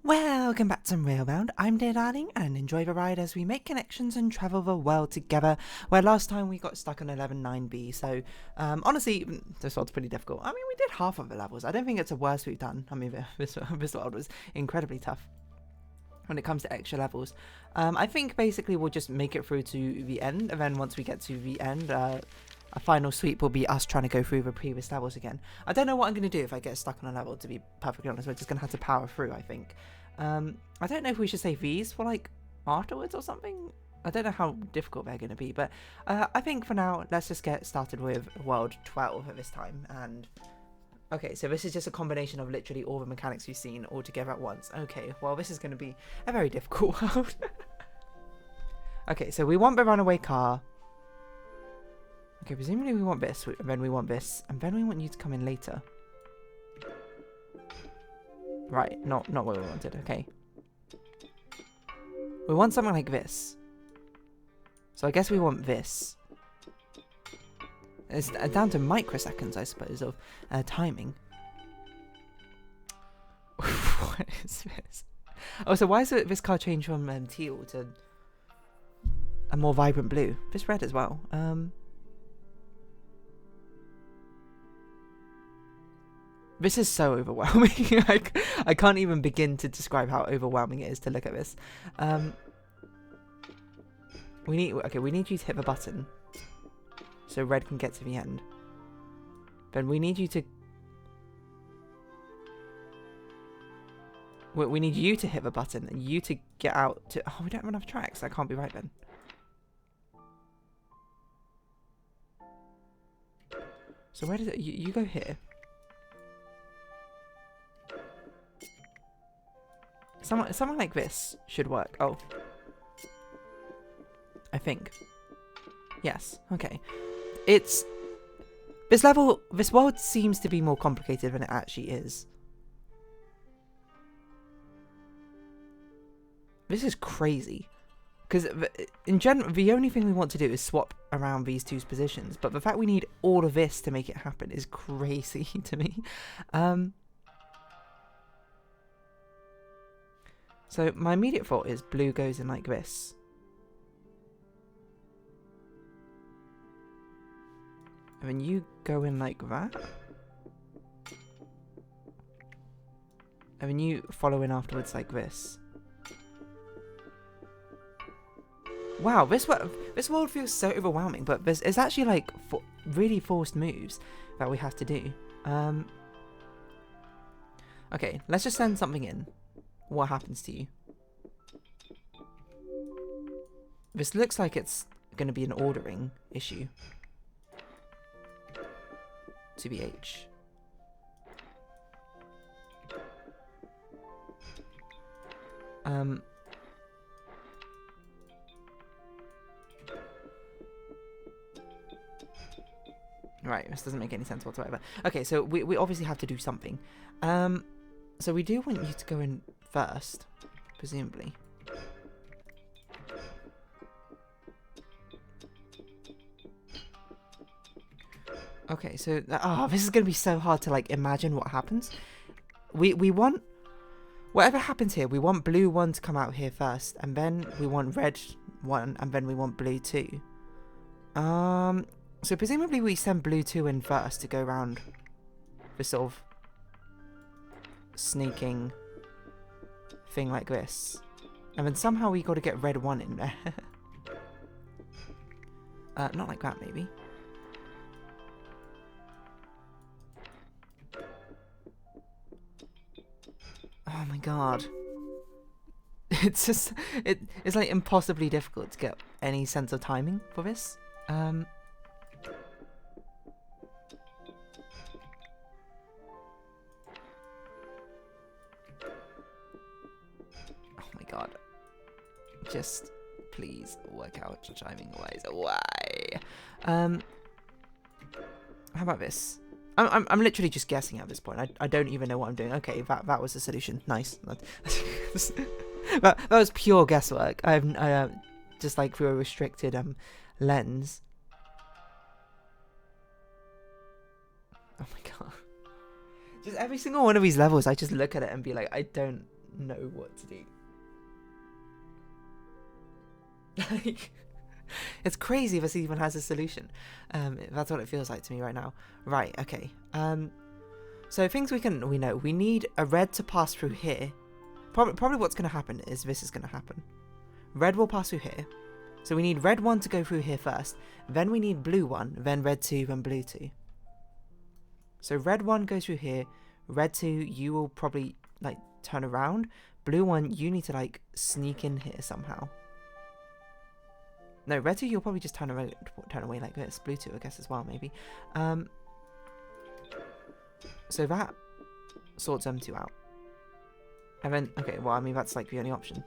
Welcome back to Railbound. I'm dear darling, and enjoy the ride as we make connections and travel the world together. Where last time we got stuck on 11.9b, so honestly, this world's pretty difficult. I mean, we did half of the levels. I don't think it's the worst we've done. I mean, this world was incredibly tough when it comes to extra levels. I think basically we'll just make it through to the end, and then once we get to the end, a final sweep will be us trying to go through the previous levels again. I don't know what I'm going to do if I get stuck on a level, to be perfectly honest. We're just going to have to power through, I think. I don't know if we should save these for like afterwards or something. I don't know how difficult they're going to be, but I think for now, let's just get started with World 12 at this time. And okay, so this is just a combination of literally all the mechanics you've seen all together at once. Okay, well, this is going to be a very difficult world. Okay, so we want the runaway car. Okay, presumably we want this, and then we want this, and then we want you to come in later. Right, not what we wanted, okay. We want something like this. So I guess we want this. It's down to microseconds, I suppose, of timing. What is this? Oh, so why is this car change from teal to a more vibrant blue? This red as well. This is so overwhelming. I can't even begin to describe how overwhelming it is to look at this. We need you to hit the button so red can get to the end. Then we need you to we need you to hit the button and you to get out to. Oh, we don't have enough tracks. That can't be right then. So where does it? You go here. Something like this should work. Oh. I think. Yes. Okay. This world seems to be more complicated than it actually is. This is crazy. Because in general, the only thing we want to do is swap around these two positions. But the fact we need all of this to make it happen is crazy to me. So my immediate thought is blue goes in like this. And then you go in like that. And then you follow in afterwards like this. Wow, this world feels so overwhelming, but it's actually like really forced moves that we have to do. Okay, let's just send something in. What happens to you? This looks like it's going to be an ordering issue. To BH. Right, this doesn't make any sense whatsoever. Okay, so we obviously have to do something. So we do want you to go in first, presumably. Okay, so this is going to be so hard to like imagine what happens. We want whatever happens here. We want blue 1 to come out here first, and then we want red 1, and then we want blue 2. So presumably we send blue 2 in first to go around this sort of sneaking thing like this, and then somehow we got to get red 1 in there. Not like that, maybe. Oh my god. It's just it's like impossibly difficult to get any sense of timing for this. Oh my god. Just please work out timing wise. Why? How about this? I'm literally just guessing at this point. I don't even know what I'm doing. Okay, that was the solution. Nice. that was pure guesswork. I just like through a restricted lens. Oh my god. Just every single one of these levels, I just look at it and be like, I don't know what to do. Like, it's crazy if this even has a solution. That's what it feels like to me right now. Right, okay. So things we know. We need a red to pass through here. Probably what's going to happen is this is going to happen. Red will pass through here. So we need red 1 to go through here first. Then we need blue 1, then red 2, then blue 2. So red 1 goes through here. Red 2, you will probably, like, turn around. Blue 1, you need to, like, sneak in here somehow. No, red 2, you'll probably just turn away like this. Blue 2, I guess, as well, maybe. So that sorts them 2 out. And then, okay, well, I mean, that's, like, the only option.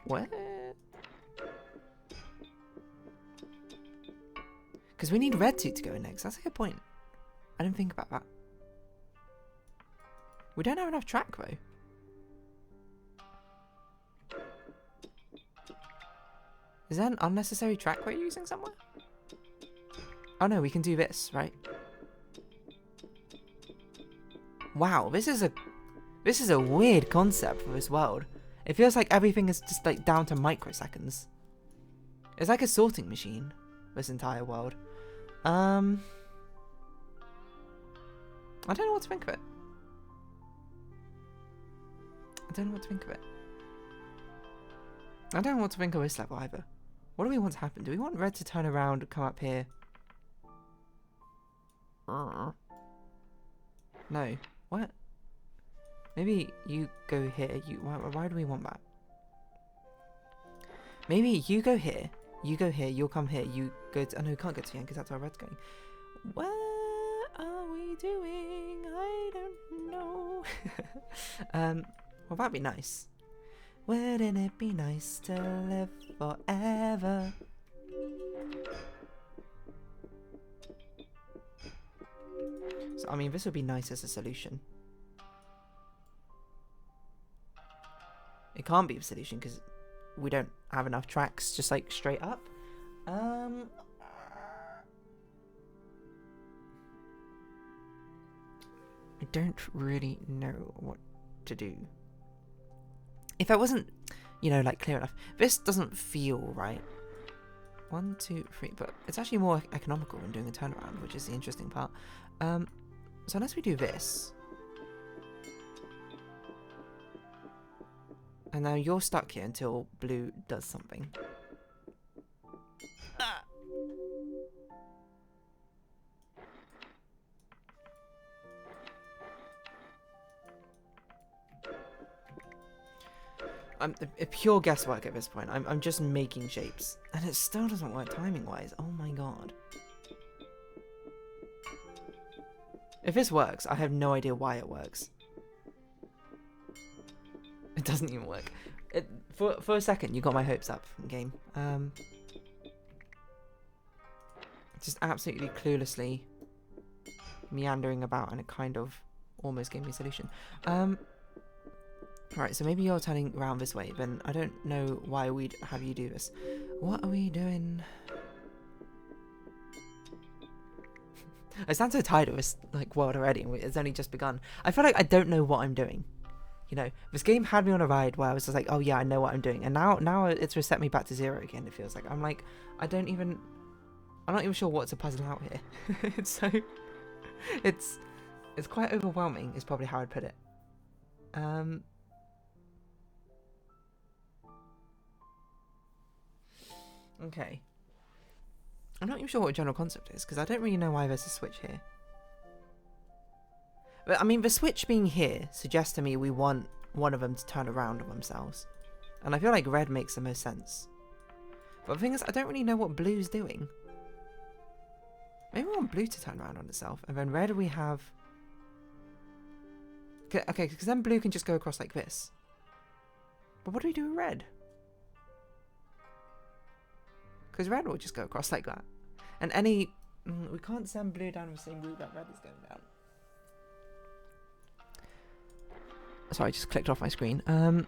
What? Because we need red 2 to go in next. That's a good point. I didn't think about that. We don't have enough track, though. Is there an unnecessary track we're using somewhere? Oh no, we can do this, right? Wow, this is a weird concept for this world. It feels like everything is just like down to microseconds. It's like a sorting machine, this entire world. I don't know what to think of it. I don't know what to think of it. I don't know what to think of this level either. What do we want to happen? Do we want red to turn around, come up here? No. What? Maybe you go here. Why do we want that? Maybe you go here. You go here. You'll come here. You go to... Oh no, we can't go to the end because that's where red's going. What are we doing? I don't know. Well, that'd be nice. Wouldn't it be nice to live forever? So, I mean, this would be nice as a solution. It can't be a solution because we don't have enough tracks just like straight up. I don't really know what to do. If I wasn't, you know, like clear enough. This doesn't feel right. 1, 2, 3, but it's actually more economical than doing a turnaround, which is the interesting part. So unless we do this. And now you're stuck here until blue does something. Ah! A pure guesswork at this point. I'm just making shapes. And it still doesn't work timing-wise. Oh my god. If this works, I have no idea why it works. It doesn't even work. For a second, you got my hopes up, game. Just absolutely cluelessly meandering about, and it kind of almost gave me a solution. Alright, so maybe you're turning around this way, then I don't know why we'd have you do this. What are we doing? I sound so tired of this like world already, and it's only just begun. I feel like I don't know what I'm doing. You know, this game had me on a ride where I was just like, oh yeah, I know what I'm doing. And now it's reset me back to 0 again, it feels like. I'm like, I'm not even sure what to puzzle out here. It's quite overwhelming, is probably how I'd put it. Okay. I'm not even sure what a general concept is, because I don't really know why there's a switch here. But, I mean, the switch being here suggests to me we want one of them to turn around on themselves. And I feel like red makes the most sense. But the thing is, I don't really know what blue's doing. Maybe we want blue to turn around on itself. And then red we have... Okay, because then blue can just go across like this. But what do we do with red? Because red will just go across like that. And any... we can't send blue down the same route that red is going down. Sorry, I just clicked off my screen. Again,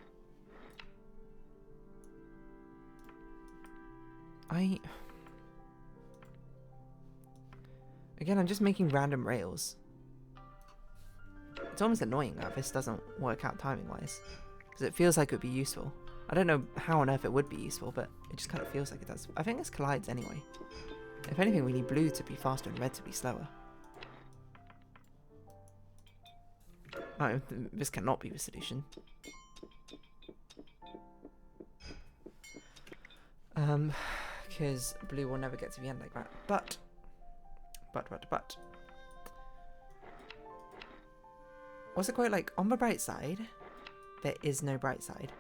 I'm just making random rails. It's almost annoying that this doesn't work out timing-wise. Because it feels like it would be useful. I don't know how on earth it would be useful, but it just kind of feels like it does. I think this collides anyway. If anything, we need blue to be faster and red to be slower. No, this cannot be the solution. Because blue will never get to the end like that. But. What's the quote like? On the bright side, there is no bright side.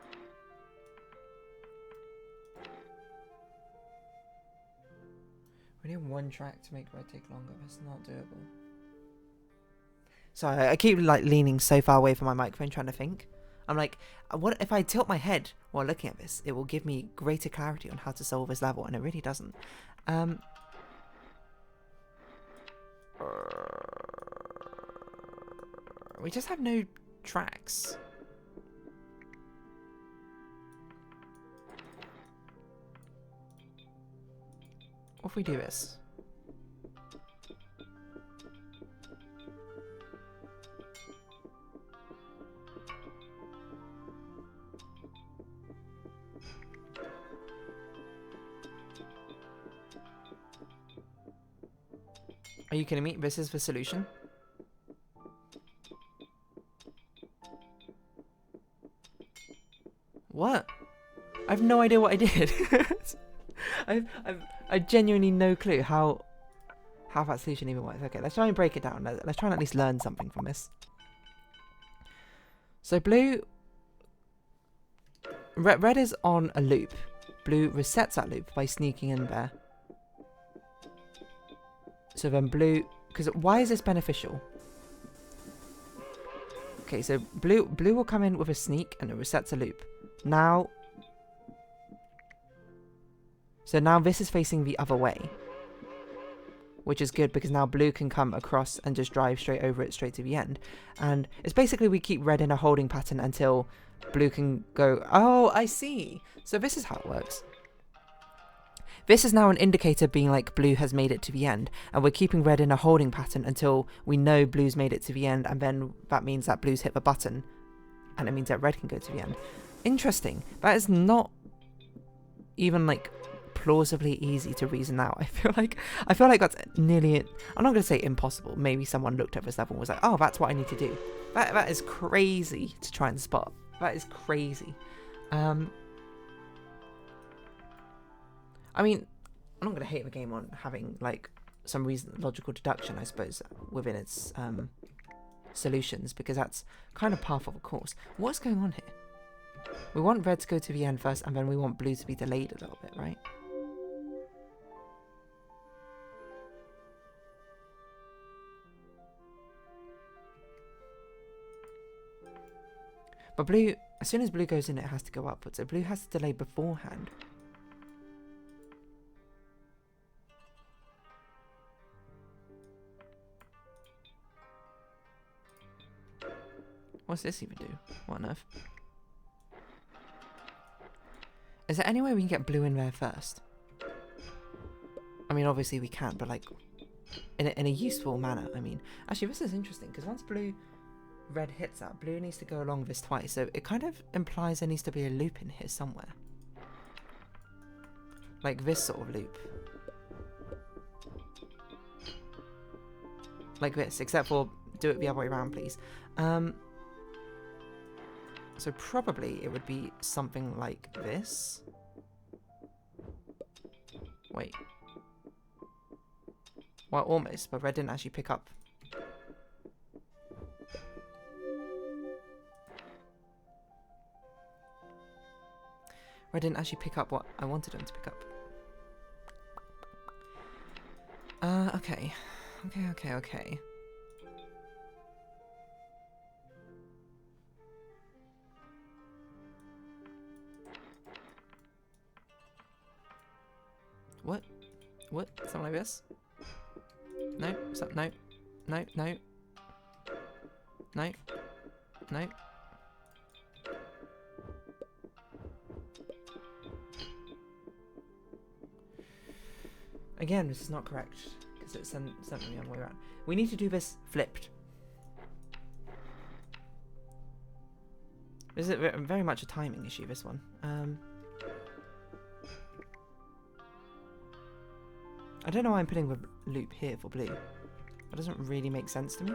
We need one track to make red take longer. That's not doable. Sorry, I keep like leaning so far away from my microphone trying to think. I'm like, what if I tilt my head while looking at this? It will give me greater clarity on how to solve this level, and it really doesn't. We just have no tracks. What if we do this? Are you kidding me? This is the solution? What? I have no idea what I did. I genuinely no clue how that solution even works. Okay, let's try and break it down. Let's try and at least learn something from this. So red is on a loop. Blue resets that loop by sneaking in there. So then blue, because why is this beneficial? Okay, so blue will come in with a sneak and it resets a loop. Now, so now this is facing the other way, which is good because now blue can come across and just drive straight over it, straight to the end. And it's basically we keep red in a holding pattern until blue can go, oh, I see. So this is how it works. This is now an indicator being like blue has made it to the end, and we're keeping red in a holding pattern until we know blue's made it to the end, and then that means that blue's hit the button, and it means that red can go to the end. Interesting. That is not even like plausibly easy to reason out. I feel like that's nearly it. I'm not going to say impossible. Maybe someone looked at this level and was like, oh, that's what I need to do. That is crazy to try and spot. That is crazy. I mean, I'm not going to hate the game on having like some logical deduction, I suppose, within its solutions, because that's kind of par for the course. What's going on here? We want red to go to the end first, and then we want blue to be delayed a little bit, right? But blue, as soon as blue goes in, it has to go upwards. So blue has to delay beforehand. What's this even do? What on earth? Is there any way we can get blue in there first? I mean, obviously we can, but like in a useful manner. I mean, actually, this is interesting because once red hits that, blue needs to go along this twice. So it kind of implies there needs to be a loop in here somewhere, like this sort of loop, like this. Except for do it the other way around, please. So probably it would be something like this. Wait. Well, almost, but red didn't actually pick up. Red didn't actually pick up what I wanted him to pick up. Okay. Okay. What? Something like this? No? No. Again, this is not correct, because it sent me the other way around. We need to do this flipped. This is very much a timing issue, this one. I don't know why I'm putting the loop here for blue. That doesn't really make sense to me.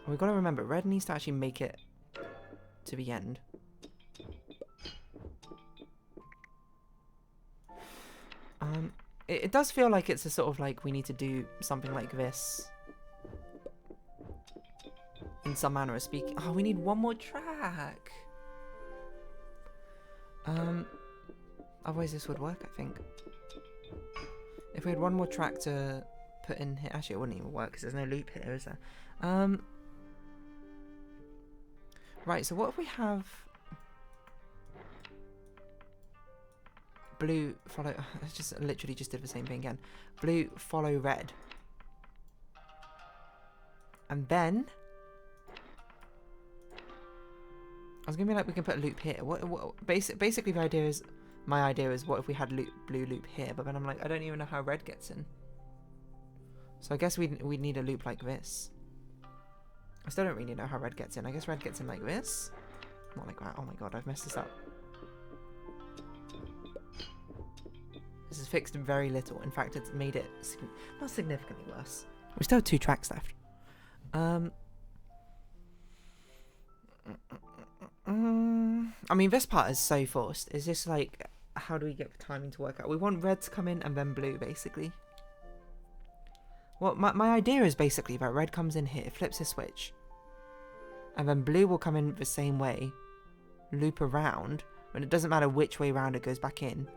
We've got to remember, red needs to actually make it to the end. It does feel like it's a sort of like we need to do something like this. In some manner of speaking. Oh, we need one more track. Otherwise this would work, I think. If we had one more track to put in here. Actually, it wouldn't even work because there's no loop here, is there? Right, so what if we have... blue follow... I just literally just did the same thing again. Blue follow red. And then... I was gonna be like, we can put a loop here. Basically, the idea is... My idea is, what if we had blue loop here? But then I'm like, I don't even know how red gets in. So I guess we'd need a loop like this. I still don't really know how red gets in. I guess red gets in like this. Not like that. Oh my god, I've messed this up. This has fixed very little. In fact, it's made it not significantly worse. We still have 2 tracks left. I mean, this part is so forced. It's just like, how do we get the timing to work out? We want red to come in and then blue, basically. Well, my idea is basically that red comes in here, flips a switch, and then blue will come in the same way, loop around, and it doesn't matter which way around it goes back in.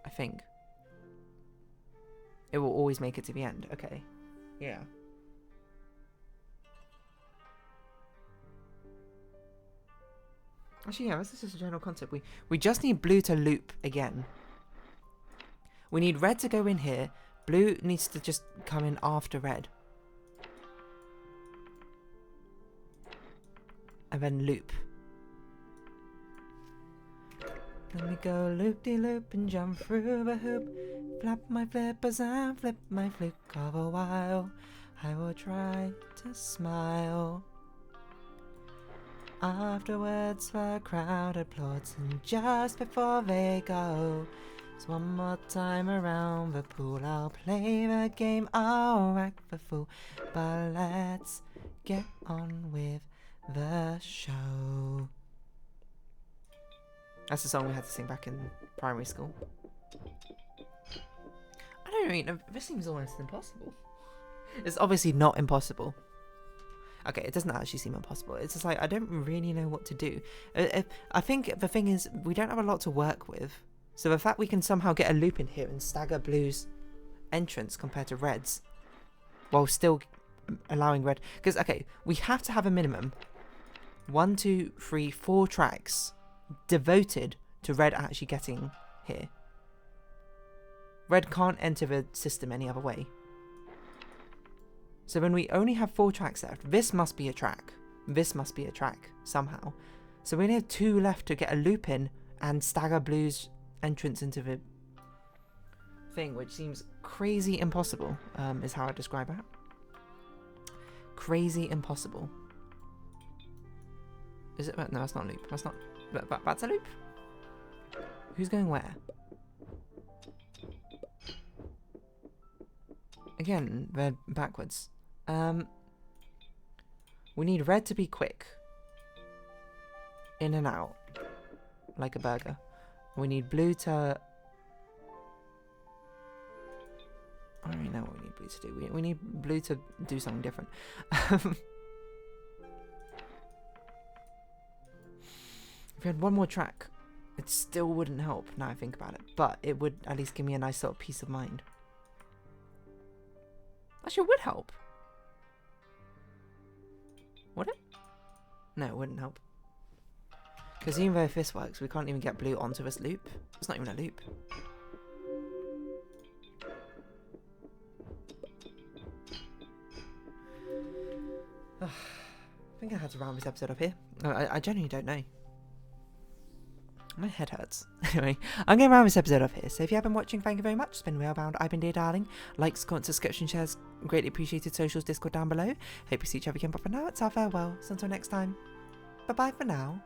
I think. It will always make it to the end. Okay. Yeah. Actually, yeah, this is just a general concept. We just need blue to loop again. We need red to go in here. Blue needs to just come in after red. And then loop. Let me go loop-de-loop and jump through the hoop. Flap my flippers and flip my fluke all the while. I will try to smile. Afterwards the crowd applauds, and just before they go, so one more time around the pool, I'll play the game, I'll act the fool. But let's get on with the show. That's the song we had to sing back in primary school. I don't really know, this seems almost impossible. It's obviously not impossible. Okay, it doesn't actually seem impossible. It's just like, I don't really know what to do. I think the thing is, we don't have a lot to work with. So the fact we can somehow get a loop in here and stagger blue's entrance compared to red's, while still allowing red... Because, okay, we have to have a minimum 1, 2, 3, 4 tracks devoted to red actually getting here. Red can't enter the system any other way. So when we only have 4 tracks left, this must be a track. This must be a track, somehow. So we only have 2 left to get a loop in and stagger blue's entrance into the thing, which seems crazy impossible, is how I describe it. Crazy impossible. Is it? No, that's not a loop. That's not... That's a loop? Who's going where? Again, they're backwards. We need red to be quick. In and out. Like a burger. We need blue to... I don't really know what we need blue to do. We need blue to do something different. If we had one more track, it still wouldn't help, now I think about it. But it would at least give me a nice sort of peace of mind. Actually, it would help. Would it? No, it wouldn't help. Because even though if this works, we can't even get blue onto this loop. It's not even a loop. I think I had to round this episode up here. I genuinely don't know. My head hurts. Anyway, I'm going to round this episode off here. So if you have been watching, thank you very much. It's been Railbound. I've been Dear Darling. Likes, comments, subscription, shares, greatly appreciated. Socials, Discord down below. Hope you see each other again. But for now, it's our farewell. So until next time, Bye bye for now.